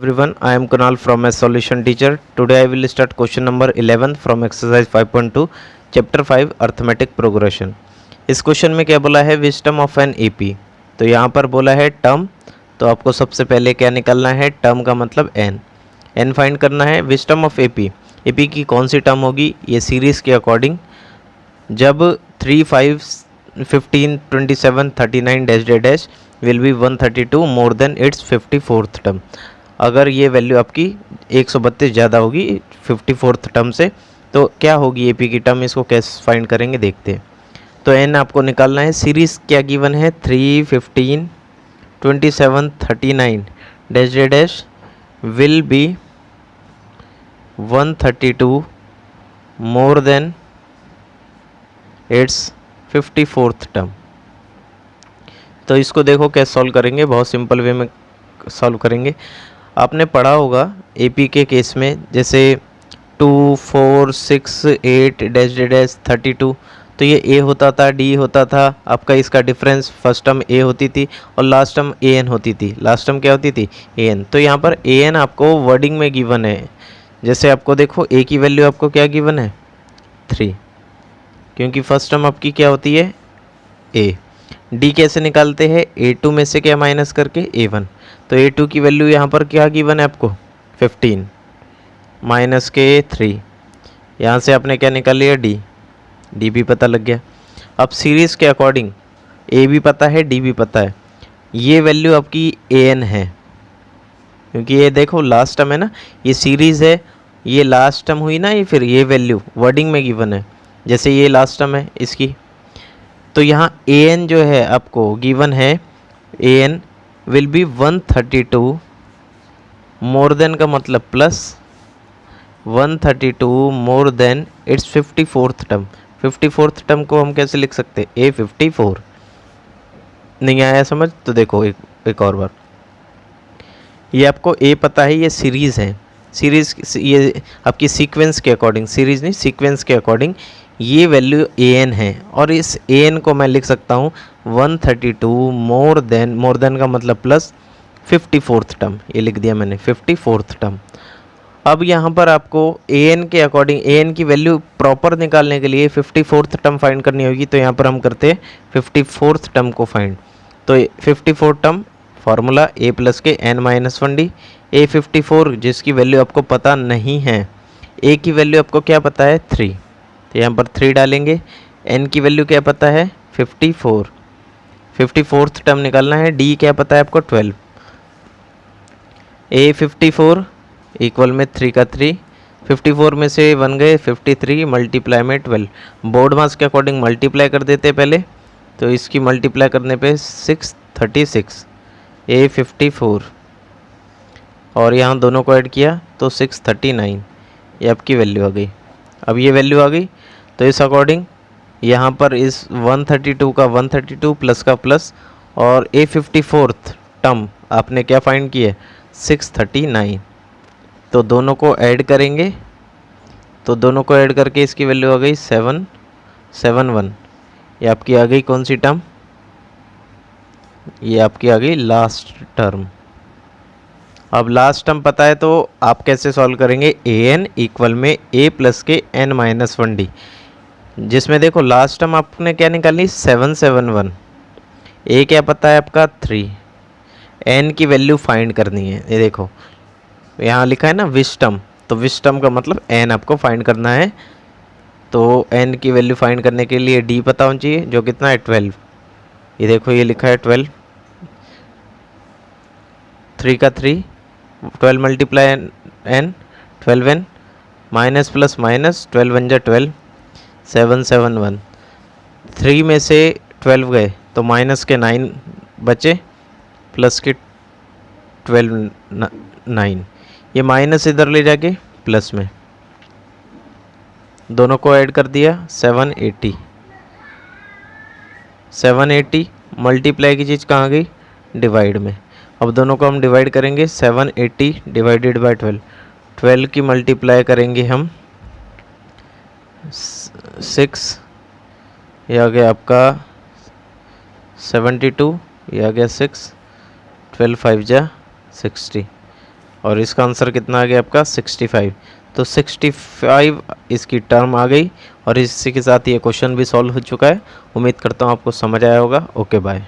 everyone, I am Kunal from Math Solution Teacher. Today I will start question number 11 from exercise 5.2 chapter 5 arithmetic progression. इस question में क्या बोला है, विस्टम of an AP. तो यहाँ पर बोला है टर्म, तो आपको सबसे पहले क्या निकालना है, टर्म का मतलब एन फाइंड करना है. विस्टम ऑफ एपी, एपी की कौन सी टर्म होगी, ये सीरीज़ के अकॉर्डिंग जब 3, 5, 15, 27, 39 dash dash dash will be 132 more than it's 54th term. अगर ये वैल्यू आपकी 132 ज़्यादा होगी 54th टर्म से, तो क्या होगी एपी की टर्म, इसको कैसे फाइंड करेंगे देखते हैं. तो एन आपको निकालना है. सीरीज़ क्या गिवन है, 3, 15, 27, 39 dash dash dash will be 132 more than it's 54th term. तो इसको देखो कैसे सॉल्व करेंगे, बहुत सिंपल वे में सॉल्व करेंगे. आपने पढ़ा होगा एपी के केस में, जैसे 2, 4, 6, 8 डैश डैश 32, तो ये ए होता था, डी होता था आपका. इसका डिफरेंस फर्स्ट टर्म ए होती थी और लास्ट टर्म ए एन होती थी. लास्ट टर्म क्या होती थी, ए एन. तो यहाँ पर ए एन आपको वर्डिंग में गिवन है. जैसे आपको देखो ए की वैल्यू आपको क्या गिवन है, 3, क्योंकि फर्स्ट टर्म आपकी क्या होती है, ए. डी कैसे निकालते हैं, A2 में से क्या माइनस करके A1. तो A2 की वैल्यू यहाँ पर क्या गिवन है आपको, 15 माइनस के 3. यहाँ से आपने क्या निकाल लिया, डी भी पता लग गया. अब सीरीज़ के अकॉर्डिंग ए भी पता है, डी भी पता है. ये वैल्यू आपकी AN है, क्योंकि ये देखो लास्ट टर्म है ना, ये सीरीज़ है, ये लास्ट टर्म हुई ना, ये फिर ये वैल्यू वर्डिंग में गिवन है. जैसे ये लास्ट टर्म है इसकी, तो यहाँ AN जो है आपको गिवन है, AN will be 132 more than का मतलब plus 132 more than it's 54th term. 54th term को हम कैसे लिख सकते हैं, A54. नहीं आया समझ, तो देखो एक और बार. ये आपको A पता है, ये सीरीज़ है. सीरीज़ ये आपकी सीक्वेंस के अकॉर्डिंग, सीरीज़ नहीं सीक्वेंस के अकॉर्डिंग ये वैल्यू AN है. और इस AN को मैं लिख सकता हूँ 132 मोर देन का मतलब प्लस 54th टर्म. ये लिख दिया मैंने 54th टर्म. अब यहाँ पर आपको AN के अकॉर्डिंग AN की वैल्यू प्रॉपर निकालने के लिए 54th टर्म फाइंड करनी होगी. तो यहाँ पर हम करते हैं 54th टर्म को फाइंड. तो 54 टर्म फार्मूला A प्लस के n-1d. A54 जिसकी वैल्यू आपको पता नहीं है, A की वैल्यू आपको क्या पता है, 3. तो यहाँ पर 3 डालेंगे. n की वैल्यू क्या पता है, 54. 54th टर्म निकालना है. d क्या पता है आपको, 12. A54 इक्वल में 3 का 3, 54 में से 1 गए, 53 मल्टीप्लाई में 12. बोर्ड मास के अकॉर्डिंग मल्टीप्लाई कर देते पहले, तो इसकी मल्टीप्लाई करने पे 636 A54, और यहाँ दोनों को ऐड किया तो 639. ये आपकी वैल्यू आ गई. अब ये वैल्यू आ गई, तो इस अकॉर्डिंग यहाँ पर इस 132 का 132 प्लस का प्लस, और A54th टर्म आपने क्या फाइंड किया है, 639. तो दोनों को ऐड करेंगे, तो दोनों को ऐड करके इसकी वैल्यू आ गई 771. ये आपकी आ गई कौन सी टर्म, ये आपकी आ गई लास्ट टर्म. अब लास्ट टर्म पता है, तो आप कैसे सॉल्व करेंगे, AN इक्वल में A प्लस के n-1d, जिसमें देखो लास्ट टर्म आपने क्या निकालनी, 771. A क्या पता है आपका, 3. n की वैल्यू फाइंड करनी है. ये देखो यहाँ लिखा है ना विस्टम, तो विस्टम का मतलब n आपको फाइंड करना है. तो n की वैल्यू फाइंड करने के लिए d पता होना चाहिए, जो कितना है, 12. ये देखो ये लिखा है 12, 3 का 3, 12 multiply n, 12n minus plus minus 12 1 जा 12, 771. 3 में से 12 गए तो माइनस के 9 बचे, प्लस के 12 9. ये माइनस इधर ले जाके प्लस में, दोनों को ऐड कर दिया 780. 780 मल्टीप्लाई की चीज़ कहाँ गई, डिवाइड में. अब दोनों को हम डिवाइड करेंगे, 780 डिवाइडेड बाय 12. 12 की मल्टीप्लाई करेंगे हम 6, ये आ गया आपका 72, ये आ गया 6, 12 5 जा 60. और इसका आंसर कितना आ गया आपका 65। तो 65 इसकी टर्म आ गई और इसी के साथ ये क्वेश्चन भी सॉल्व हो चुका है। उम्मीद करता हूँ आपको समझ आया होगा। Okay bye.